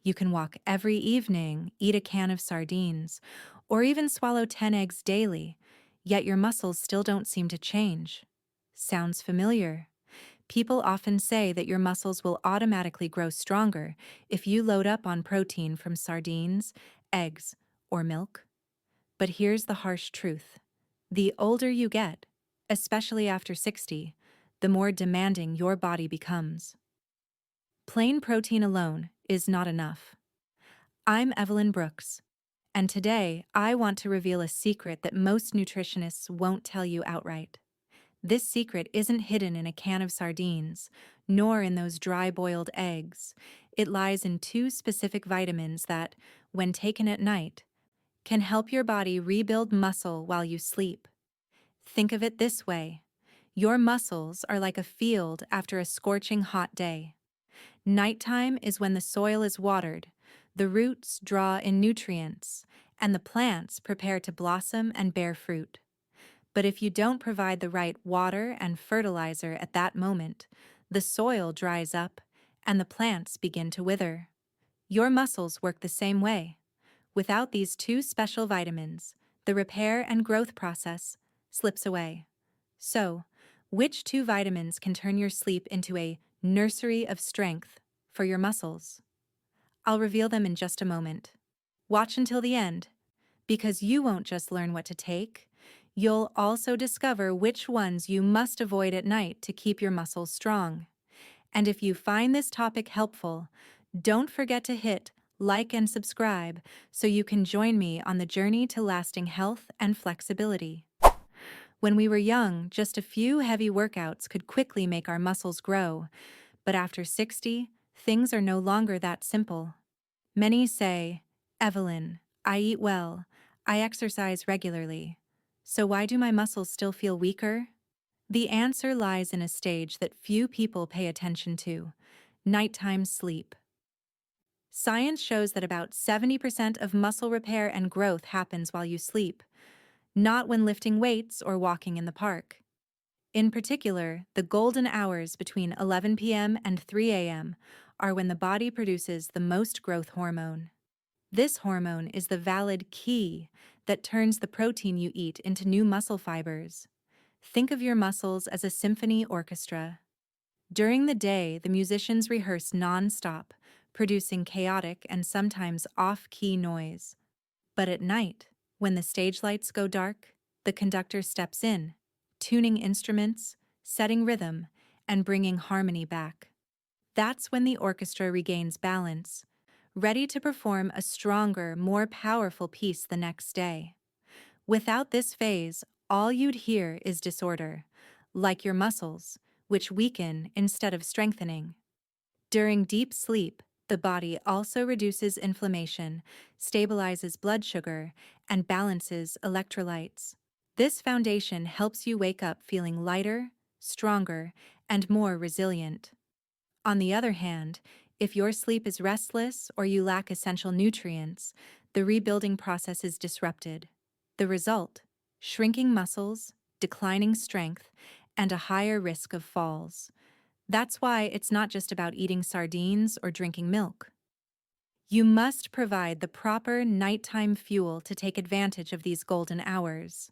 You can walk every evening, eat a can of sardines, or even swallow 10 eggs daily, yet your muscles still don't seem to change. Sounds familiar? People often say that your muscles will automatically grow stronger if you load up on protein from sardines, eggs, or milk. But here's the harsh truth. The older you get, especially after 60, the more demanding your body becomes. Plain protein alone is not enough. I'm Evelyn Brooks, and today I want to reveal a secret that most nutritionists won't tell you outright. This secret isn't hidden in a can of sardines, nor in those dry-boiled eggs. It lies in two specific vitamins that, when taken at night, can help your body rebuild muscle while you sleep. Think of it this way. Your muscles are like a field after a scorching hot day. Nighttime is when the soil is watered, the roots draw in nutrients, and the plants prepare to blossom and bear fruit. But if you don't provide the right water and fertilizer at that moment, the soil dries up and the plants begin to wither. Your muscles work the same way. Without these two special vitamins, the repair and growth process slips away. So, which two vitamins can turn your sleep into a nursery of strength for your muscles? I'll reveal them in just a moment. Watch until the end, because you won't just learn what to take, you'll also discover which ones you must avoid at night to keep your muscles strong. And if you find this topic helpful, don't forget to hit like and subscribe so you can join me on the journey to lasting health and flexibility. When we were young, just a few heavy workouts could quickly make our muscles grow, but after 60, things are no longer that simple. Many say, "Evelyn, I eat well, I exercise regularly. So why do my muscles still feel weaker?" The answer lies in a stage that few people pay attention to: nighttime sleep. Science shows that about 70% of muscle repair and growth happens while you sleep, not when lifting weights or walking in the park. In particular, the golden hours between 11 p.m. and 3 a.m. are when the body produces the most growth hormone. This hormone is the valid key that turns the protein you eat into new muscle fibers. Think of your muscles as a symphony orchestra. During the day, the musicians rehearse non-stop, producing chaotic and sometimes off-key noise. But at night, when the stage lights go dark, the conductor steps in, tuning instruments, setting rhythm, and bringing harmony back. That's when the orchestra regains balance, ready to perform a stronger, more powerful piece the next day. Without this phase, all you'd hear is disorder, like your muscles, which weaken instead of strengthening. During deep sleep, the body also reduces inflammation, stabilizes blood sugar, and balances electrolytes. This foundation helps you wake up feeling lighter, stronger, and more resilient. On the other hand, if your sleep is restless or you lack essential nutrients, the rebuilding process is disrupted. The result: shrinking muscles, declining strength, and a higher risk of falls. That's why it's not just about eating sardines or drinking milk. You must provide the proper nighttime fuel to take advantage of these golden hours.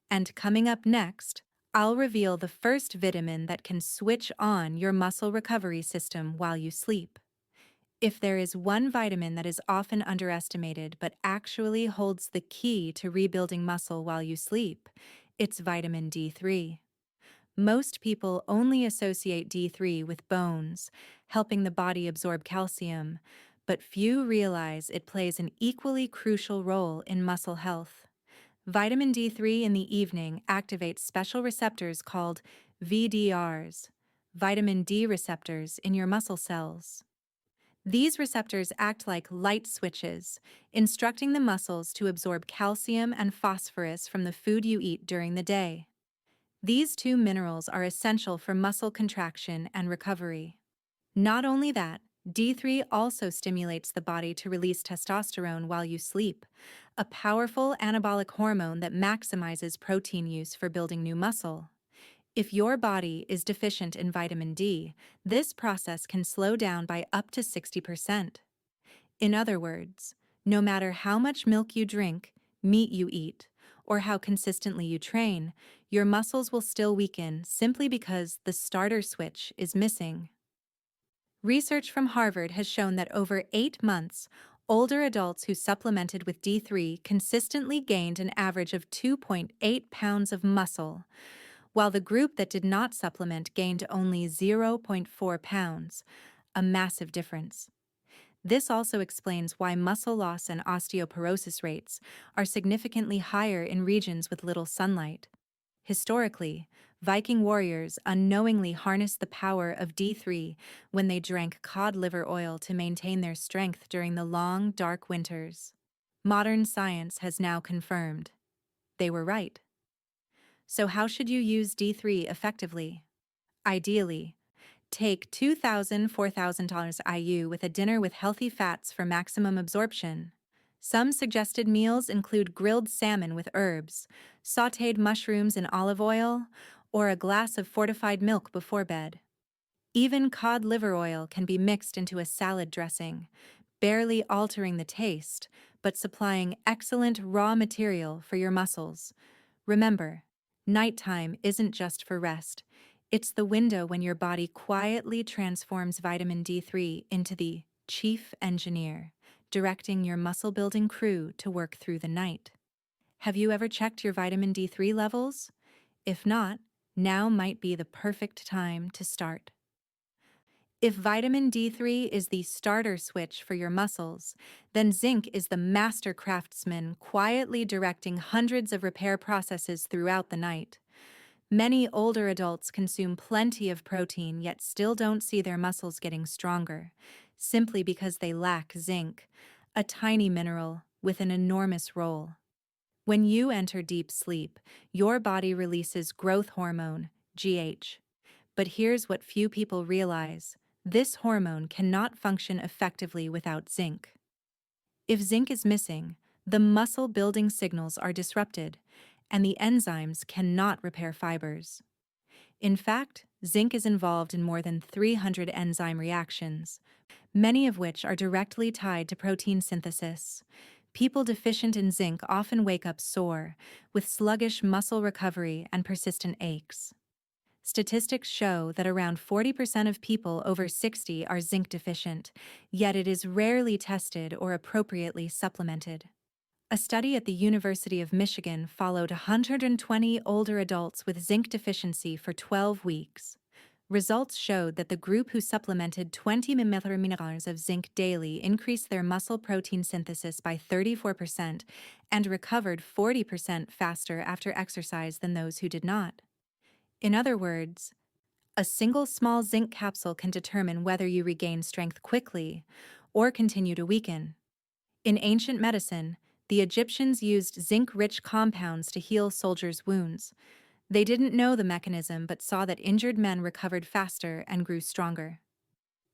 And coming up next, I'll reveal the first vitamin that can switch on your muscle recovery system while you sleep. If there is one vitamin that is often underestimated but actually holds the key to rebuilding muscle while you sleep, it's vitamin D3. Most people only associate D3 with bones, helping the body absorb calcium, but few realize it plays an equally crucial role in muscle health. Vitamin D3 in the evening activates special receptors called VDRs, vitamin D receptors in your muscle cells. These receptors act like light switches, instructing the muscles to absorb calcium and phosphorus from the food you eat during the day. These two minerals are essential for muscle contraction and recovery. Not only that, D3 also stimulates the body to release testosterone while you sleep, a powerful anabolic hormone that maximizes protein use for building new muscle. If your body is deficient in vitamin D, this process can slow down by up to 60%. In other words, no matter how much milk you drink, meat you eat, or how consistently you train, your muscles will still weaken simply because the starter switch is missing. Research from Harvard has shown that over 8 months, older adults who supplemented with D3 consistently gained an average of 2.8 pounds of muscle, while the group that did not supplement gained only 0.4 pounds, a massive difference. This also explains why muscle loss and osteoporosis rates are significantly higher in regions with little sunlight. Historically, Viking warriors unknowingly harnessed the power of D3 when they drank cod liver oil to maintain their strength during the long, dark winters. Modern science has now confirmed they were right. So, how should you use D3 effectively? Ideally, take 2,000 $4,000 IU with a dinner with healthy fats for maximum absorption. Some suggested meals include grilled salmon with herbs, sautéed mushrooms in olive oil, or a glass of fortified milk before bed. Even cod liver oil can be mixed into a salad dressing, barely altering the taste, but supplying excellent raw material for your muscles. Remember, nighttime isn't just for rest. It's the window when your body quietly transforms vitamin D3 into the chief engineer, directing your muscle-building crew to work through the night. Have you ever checked your vitamin D3 levels? If not, now might be the perfect time to start. If vitamin D3 is the starter switch for your muscles, then zinc is the master craftsman quietly directing hundreds of repair processes throughout the night. Many older adults consume plenty of protein yet still don't see their muscles getting stronger, simply because they lack zinc, a tiny mineral with an enormous role. When you enter deep sleep, your body releases growth hormone, GH. But here's what few people realize: this hormone cannot function effectively without zinc. If zinc is missing, the muscle-building signals are disrupted, and the enzymes cannot repair fibers. In fact, zinc is involved in more than 300 enzyme reactions, many of which are directly tied to protein synthesis. People deficient in zinc often wake up sore, with sluggish muscle recovery and persistent aches. Statistics show that around 40% of people over 60 are zinc deficient, yet it is rarely tested or appropriately supplemented. A study at the University of Michigan followed 120 older adults with zinc deficiency for 12 weeks. Results showed that the group who supplemented 20 mg of zinc daily increased their muscle protein synthesis by 34% and recovered 40% faster after exercise than those who did not. In other words, a single small zinc capsule can determine whether you regain strength quickly or continue to weaken. In ancient medicine, the Egyptians used zinc-rich compounds to heal soldiers' wounds. They didn't know the mechanism but saw that injured men recovered faster and grew stronger.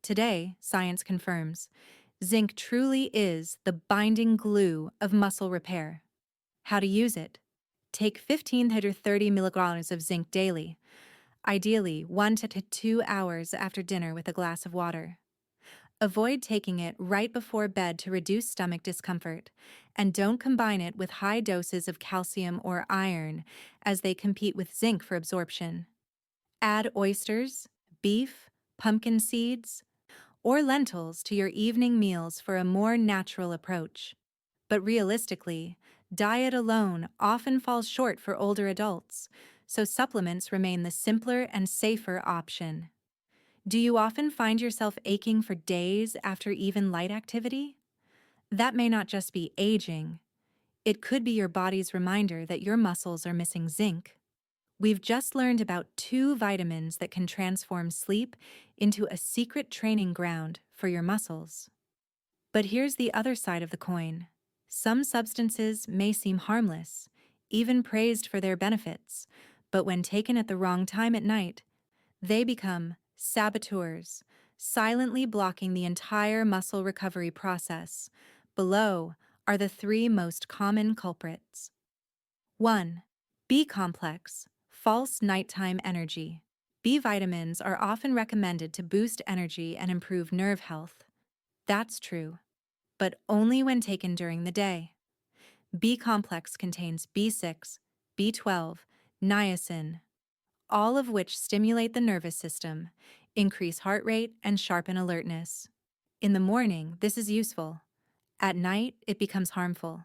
Today, science confirms, zinc truly is the binding glue of muscle repair. How to use it? Take 1530 milligrams of zinc daily, ideally 1 to 2 hours after dinner with a glass of water. Avoid taking it right before bed to reduce stomach discomfort, and don't combine it with high doses of calcium or iron, as they compete with zinc for absorption. Add oysters, beef, pumpkin seeds, or lentils to your evening meals for a more natural approach. But realistically, diet alone often falls short for older adults, so supplements remain the simpler and safer option. Do you often find yourself aching for days after even light activity? That may not just be aging. It could be your body's reminder that your muscles are missing zinc. We've just learned about 2 vitamins that can transform sleep into a secret training ground for your muscles. But here's the other side of the coin. Some substances may seem harmless, even praised for their benefits, but when taken at the wrong time at night, they become saboteurs, silently blocking the entire muscle recovery process. Below are the 3 most common culprits. 1. B complex, false nighttime energy. B vitamins are often recommended to boost energy and improve nerve health. That's true. but only when taken during the day. B complex contains B6, B12, niacin, all of which stimulate the nervous system, increase heart rate, and sharpen alertness. In the morning, this is useful. At night, it becomes harmful.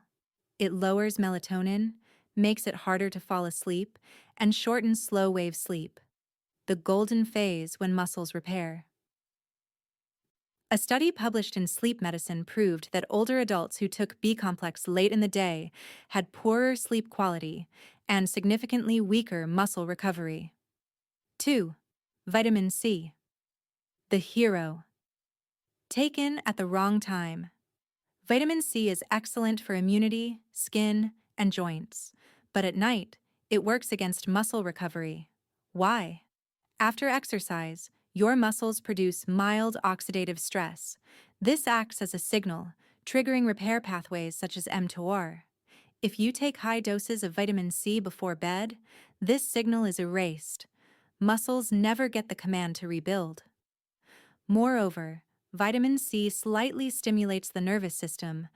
It lowers melatonin, makes it harder to fall asleep, and shortens slow-wave sleep, the golden phase when muscles repair. A study published in Sleep Medicine proved that older adults who took B-complex late in the day had poorer sleep quality and significantly weaker muscle recovery. 2. Vitamin C. The hero. Taken at the wrong time. Vitamin C is excellent for immunity, skin, and joints, but at night, it works against muscle recovery. Why? After exercise, your muscles produce mild oxidative stress. This acts as a signal, triggering repair pathways such as mTOR. If you take high doses of vitamin C before bed, this signal is erased. Muscles never get the command to rebuild. Moreover, vitamin C slightly stimulates the nervous system,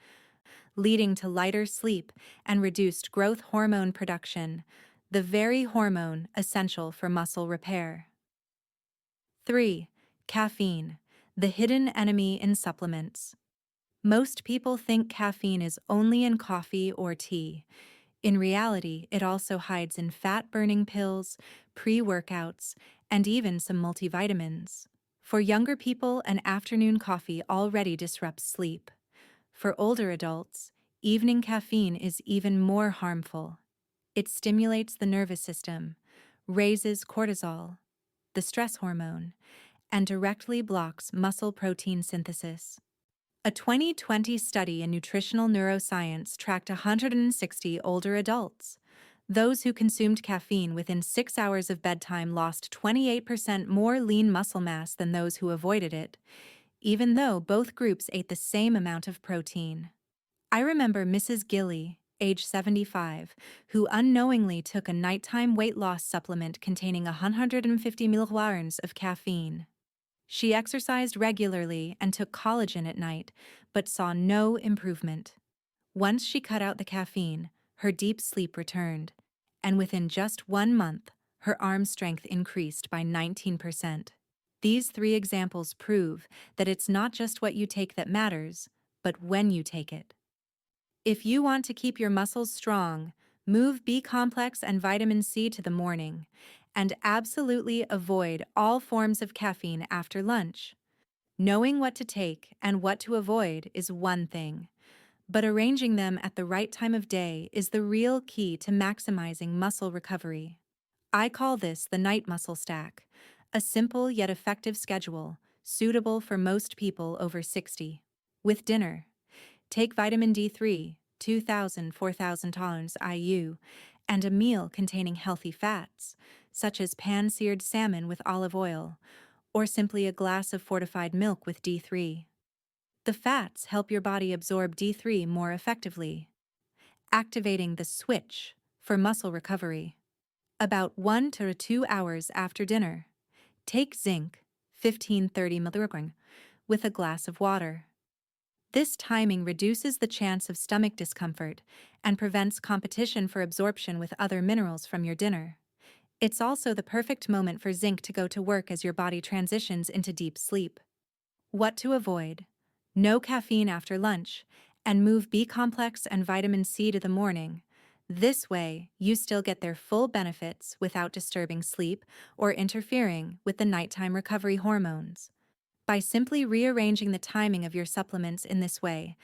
leading to lighter sleep and reduced growth hormone production, the very hormone essential for muscle repair. 3. Caffeine, the hidden enemy in supplements. Most people think caffeine is only in coffee or tea. In reality, it also hides in fat-burning pills, pre-workouts, and even some multivitamins. For younger people, an afternoon coffee already disrupts sleep. For older adults, evening caffeine is even more harmful. It stimulates the nervous system, raises cortisol, the stress hormone, and directly blocks muscle protein synthesis. A 2020 study in nutritional neuroscience tracked 160 older adults. Those who consumed caffeine within 6 hours of bedtime lost 28% more lean muscle mass than those who avoided it, even though both groups ate the same amount of protein. I remember Mrs. Gilly, age 75, who unknowingly took a nighttime weight loss supplement containing 150 milligrams of caffeine. She exercised regularly and took collagen at night, but saw no improvement. Once she cut out the caffeine, her deep sleep returned, and within just 1 month, her arm strength increased by 19%. These 3 examples prove that it's not just what you take that matters, but when you take it. If you want to keep your muscles strong, move B-complex and vitamin C to the morning, and absolutely avoid all forms of caffeine after lunch. Knowing what to take and what to avoid is one thing, but arranging them at the right time of day is the real key to maximizing muscle recovery. I call this the night muscle stack, a simple yet effective schedule suitable for most people over 60. With dinner, take vitamin D3, 2,000–4,000 tolerance IU, and a meal containing healthy fats, such as pan-seared salmon with olive oil, or simply a glass of fortified milk with D3. The fats help your body absorb D3 more effectively, activating the switch for muscle recovery. About 1 to 2 hours after dinner, take zinc, 15–30 mg, with a glass of water. This timing reduces the chance of stomach discomfort and prevents competition for absorption with other minerals from your dinner. It's also the perfect moment for zinc to go to work as your body transitions into deep sleep. What to avoid? No caffeine after lunch, and move B-complex and vitamin C to the morning. This way, you still get their full benefits without disturbing sleep or interfering with the nighttime recovery hormones. By simply rearranging the timing of your supplements in this way,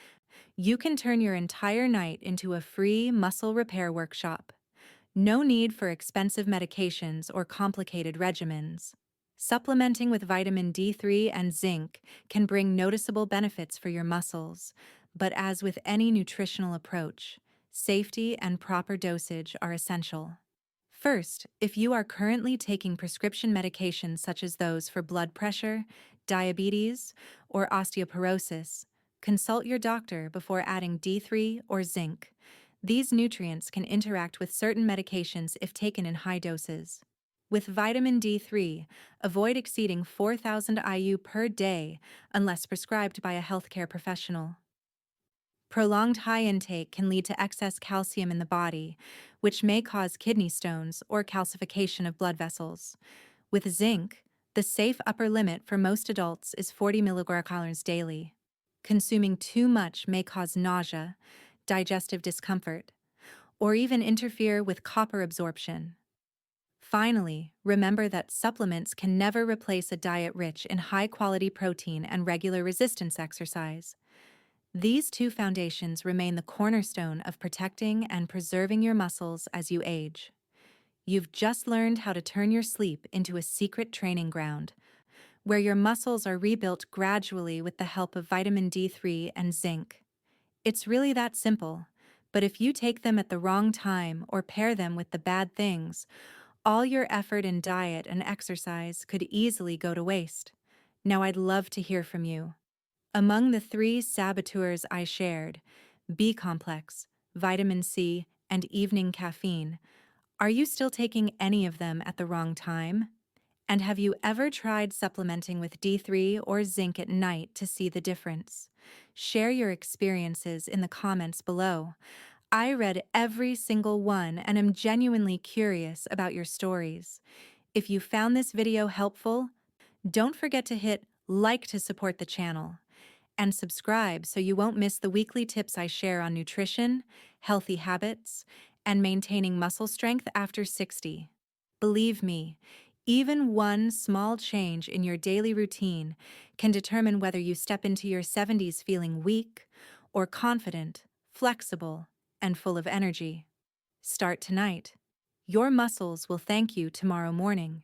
you can turn your entire night into a free muscle repair workshop. No need for expensive medications or complicated regimens. Supplementing with vitamin D3 and zinc can bring noticeable benefits for your muscles, but as with any nutritional approach, safety and proper dosage are essential. First, if you are currently taking prescription medications such as those for blood pressure, diabetes, or osteoporosis, consult your doctor before adding D3 or zinc. These nutrients can interact with certain medications if taken in high doses. With vitamin D3, avoid exceeding 4,000 IU per day unless prescribed by a healthcare professional. Prolonged high intake can lead to excess calcium in the body, which may cause kidney stones or calcification of blood vessels. With zinc, the safe upper limit for most adults is 40 mg daily. Consuming too much may cause nausea, digestive discomfort, or even interfere with copper absorption. Finally, remember that supplements can never replace a diet rich in high-quality protein and regular resistance exercise. These two foundations remain the cornerstone of protecting and preserving your muscles as you age. You've just learned how to turn your sleep into a secret training ground, where your muscles are rebuilt gradually with the help of vitamin D3 and zinc. It's really that simple, but if you take them at the wrong time or pair them with the bad things, all your effort in diet and exercise could easily go to waste. Now I'd love to hear from you. Among the three saboteurs I shared, B complex, vitamin C, and evening caffeine, are you still taking any of them at the wrong time? And have you ever tried supplementing with D3 or zinc at night to see the difference? Share your experiences in the comments below. I read every single one and am genuinely curious about your stories. If you found this video helpful, don't forget to hit like to support the channel and subscribe so you won't miss the weekly tips I share on nutrition, healthy habits, and maintaining muscle strength after 60. Believe me, even one small change in your daily routine can determine whether you step into your 70s feeling weak or confident, flexible, and full of energy. Start tonight. Your muscles will thank you tomorrow morning.